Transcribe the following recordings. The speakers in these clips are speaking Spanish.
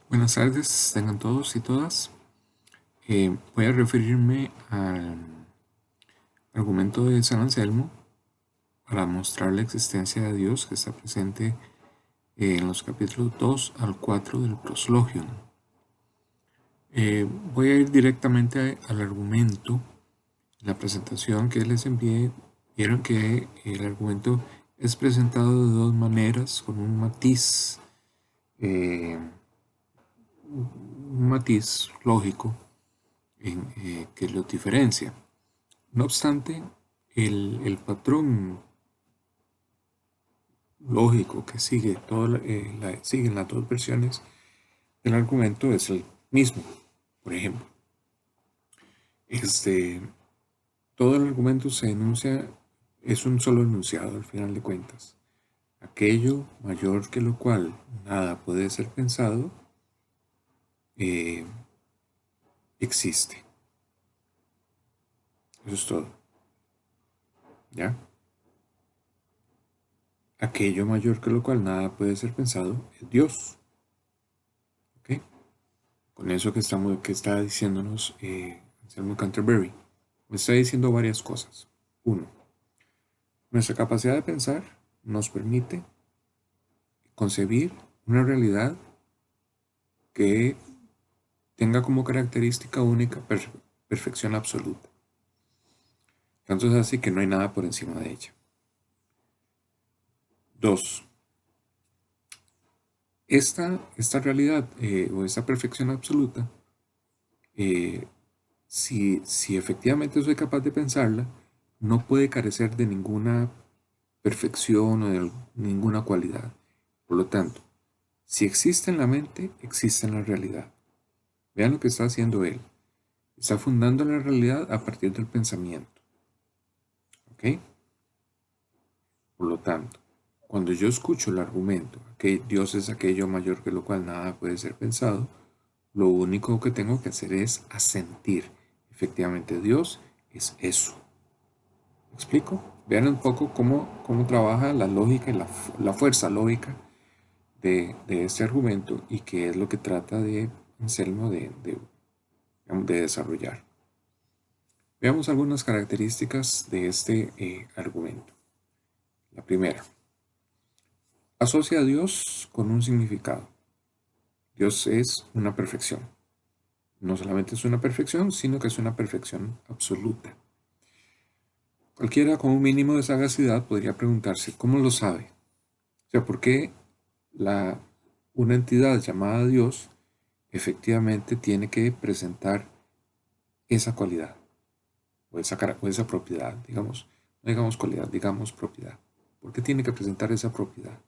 Buenas tardes, tengan todos y todas. Voy a referirme al argumento de San Anselmo para mostrar la existencia de Dios que está presente en los capítulos 2 al 4 del Proslogium. Voy a ir directamente al argumento. La presentación que les envié, vieron que el argumento es presentado de dos maneras, con eh, un matiz lógico que los diferencia. No obstante, el patrón lógico que sigue, siguen las dos versiones del argumento es el mismo. Por ejemplo, este, todo el argumento se enuncia, es un solo enunciado al final de cuentas. Aquello mayor que lo cual nada puede ser pensado, eh, existe. Eso es todo. ¿Ya? Aquello mayor que lo cual nada puede ser pensado es Dios. ¿Ok? Con eso que está diciéndonos Anselmo Canterbury. Me está diciendo varias cosas. Uno, nuestra capacidad de pensar nos permite concebir una realidad que tenga como característica única perfección absoluta. Tanto es así que no hay nada por encima de ella. Dos, esta realidad o esta perfección absoluta, eh, si efectivamente soy capaz de pensarla, no puede carecer de ninguna perfección o de ninguna cualidad. Por lo tanto, si existe en la mente, existe en la realidad. Vean lo que está haciendo él. Está fundando la realidad a partir del pensamiento. ¿Ok? Por lo tanto, cuando yo escucho el argumento que Dios es aquello mayor que lo cual nada puede ser pensado, lo único que tengo que hacer es asentir. Efectivamente, Dios es eso. ¿Me explico? Vean un poco cómo trabaja la lógica y la fuerza lógica de este argumento y qué es lo que trata de Anselmo de desarrollar. Veamos algunas características de este argumento. La primera, asocia a Dios con un significado. Dios es una perfección. No solamente es una perfección, sino que es una perfección absoluta. Cualquiera con un mínimo de sagacidad podría preguntarse, ¿cómo lo sabe? O sea, ¿por qué la, una entidad llamada Dios efectivamente tiene que presentar esa cualidad o esa propiedad, digamos, no digamos cualidad, digamos propiedad? ¿Por qué tiene que presentar esa propiedad?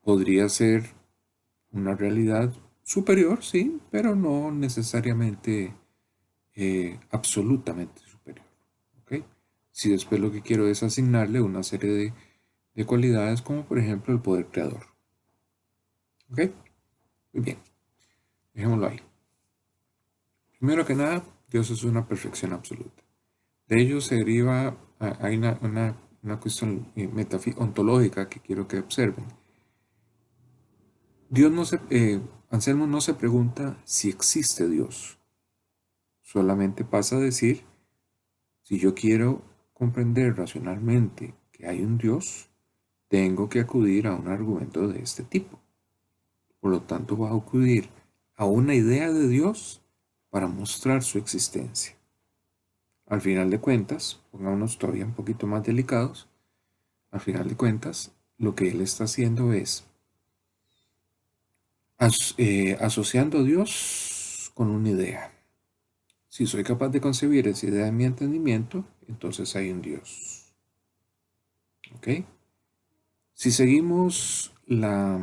Podría ser una realidad superior, sí, pero no necesariamente absolutamente superior. ¿Ok? Si después lo que quiero es asignarle una serie de cualidades como por ejemplo el poder creador. ¿Ok? Muy bien, dejémoslo ahí. Primero que nada, Dios es una perfección absoluta. De ello se deriva, hay una cuestión ontológica que quiero que observen. Anselmo no se pregunta si existe Dios, solamente pasa a decir, si yo quiero comprender racionalmente que hay un Dios, tengo que acudir a un argumento de este tipo. Por lo tanto, va a acudir a una idea de Dios para mostrar su existencia. Al final de cuentas, pongámonos todavía un poquito más delicados, al final de cuentas, lo que él está haciendo es asociando a Dios con una idea. Si soy capaz de concebir esa idea en mi entendimiento, entonces hay un Dios. ¿Ok? Si seguimos las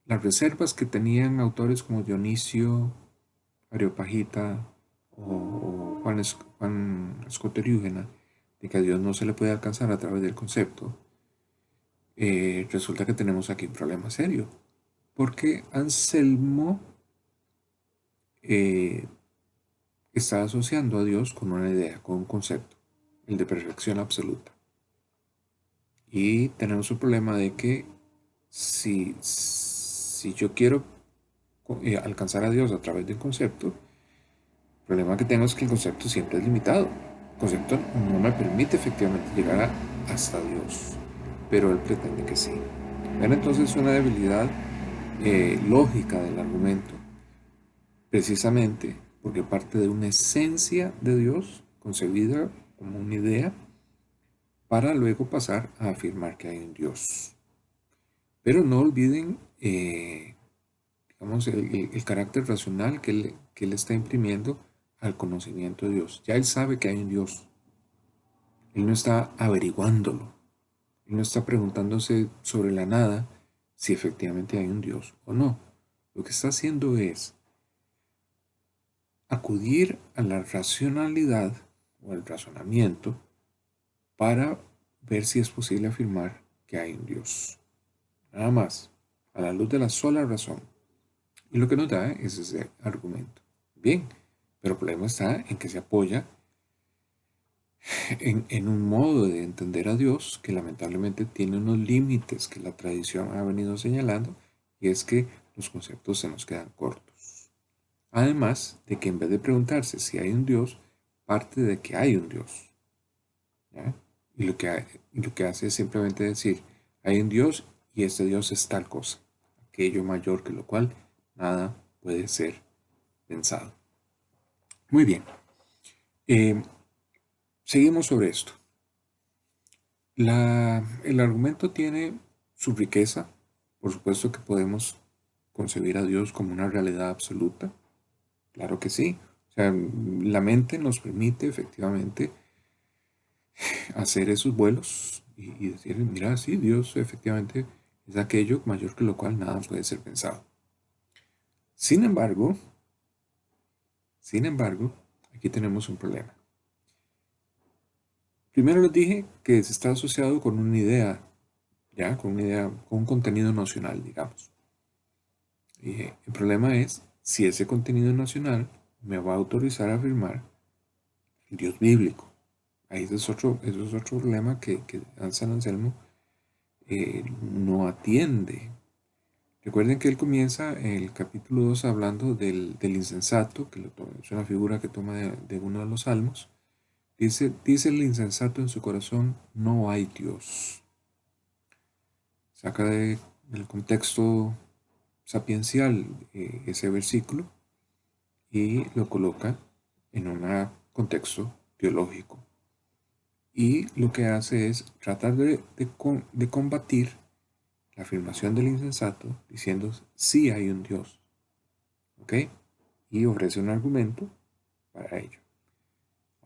reservas que tenían autores como Dionisio, Areopagita o Juan Escoteriúgena, de que a Dios no se le puede alcanzar a través del concepto, resulta que tenemos aquí un problema serio, porque Anselmo eh, está asociando a Dios con una idea, con un concepto, el de perfección absoluta. Y tenemos un problema de que si si yo quiero alcanzar a Dios a través de un concepto, el problema que tengo es que el concepto siempre es limitado. El concepto no me permite efectivamente llegar hasta Dios, pero Él pretende que sí. Ven entonces una debilidad lógica del argumento, precisamente porque parte de una esencia de Dios concebida como una idea para luego pasar a afirmar que hay un Dios. Pero no olviden, digamos, el carácter racional que él está imprimiendo al conocimiento de Dios. Ya él sabe que hay un Dios. Él no está averiguándolo. Él no está preguntándose sobre la nada si efectivamente hay un Dios o no. Lo que está haciendo es acudir a la racionalidad o al razonamiento para ver si es posible afirmar que hay un Dios. Nada más, a la luz de la sola razón. Y lo que nos da es ese argumento. Bien, pero el problema está en que se apoya en un modo de entender a Dios que lamentablemente tiene unos límites que la tradición ha venido señalando, y es que los conceptos se nos quedan cortos. Además de que en vez de preguntarse si hay un Dios, parte de que hay un Dios. ¿Ya? Y lo que hace es simplemente decir, hay un Dios y este Dios es tal cosa, aquello mayor que lo cual nada puede ser pensado. Muy bien, eh, seguimos sobre esto. El argumento tiene su riqueza. Por supuesto que podemos concebir a Dios como una realidad absoluta. Claro que sí. O sea, la mente nos permite efectivamente hacer esos vuelos y decir, mira, sí, Dios efectivamente es aquello mayor que lo cual nada puede ser pensado. Sin embargo, aquí tenemos un problema. Primero les dije que está asociado con una idea, ya, con una idea, con un contenido nocional, digamos. Y el problema es si ese contenido nacional me va a autorizar a afirmar el Dios bíblico. Ahí eso es otro problema que San Anselmo no atiende. Recuerden que él comienza el capítulo 2 hablando del insensato, que es una figura que toma de uno de los salmos. Dice el insensato en su corazón, no hay Dios. Saca del contexto sapiencial ese versículo y lo coloca en un contexto teológico. Y lo que hace es tratar de combatir la afirmación del insensato diciendo sí hay un Dios. ¿Ok? Y ofrece un argumento para ello.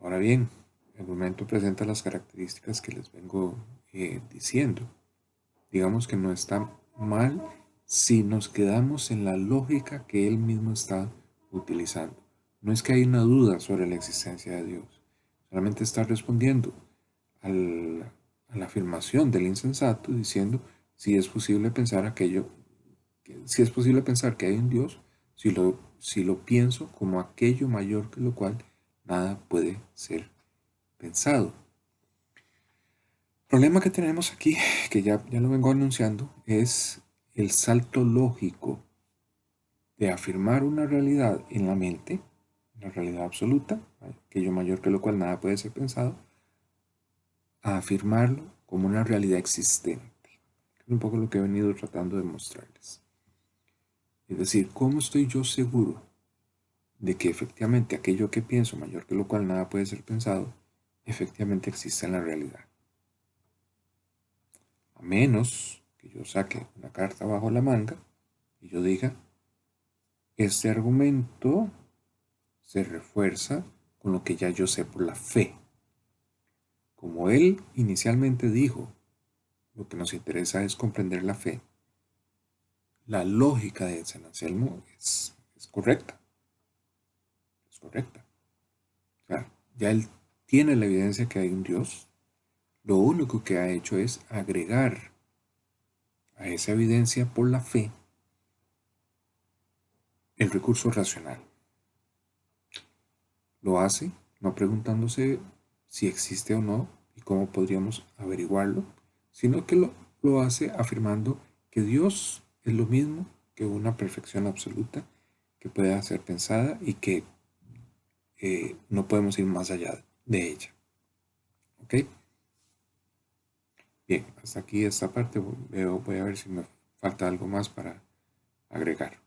Ahora bien, el argumento presenta las características que les vengo diciendo. Digamos que no está mal si nos quedamos en la lógica que él mismo está utilizando. No es que hay una duda sobre la existencia de Dios, solamente está respondiendo a la afirmación del insensato diciendo si es posible pensar si es posible pensar que hay un Dios, si lo pienso como aquello mayor que lo cual nada puede ser pensado. El problema que tenemos aquí, que ya lo vengo anunciando, es el salto lógico de afirmar una realidad en la mente, una realidad absoluta, aquello mayor que lo cual nada puede ser pensado, a afirmarlo como una realidad existente. Es un poco lo que he venido tratando de mostrarles. Es decir, ¿cómo estoy yo seguro de que efectivamente aquello que pienso mayor que lo cual nada puede ser pensado, efectivamente existe en la realidad? A menos que yo saque una carta bajo la manga y yo diga, este argumento se refuerza con lo que ya yo sé por la fe. Como él inicialmente dijo, lo que nos interesa es comprender la fe, la lógica de San Anselmo es correcta. Es correcta. O sea, ya él tiene la evidencia que hay un Dios. Lo único que ha hecho es agregar a esa evidencia por la fe el recurso racional. Lo hace no preguntándose si existe o no y cómo podríamos averiguarlo, sino que lo hace afirmando que Dios es lo mismo que una perfección absoluta que pueda ser pensada y que no podemos ir más allá de ella. ¿Ok? Bien, hasta aquí esta parte. Voy a ver si me falta algo más para agregar.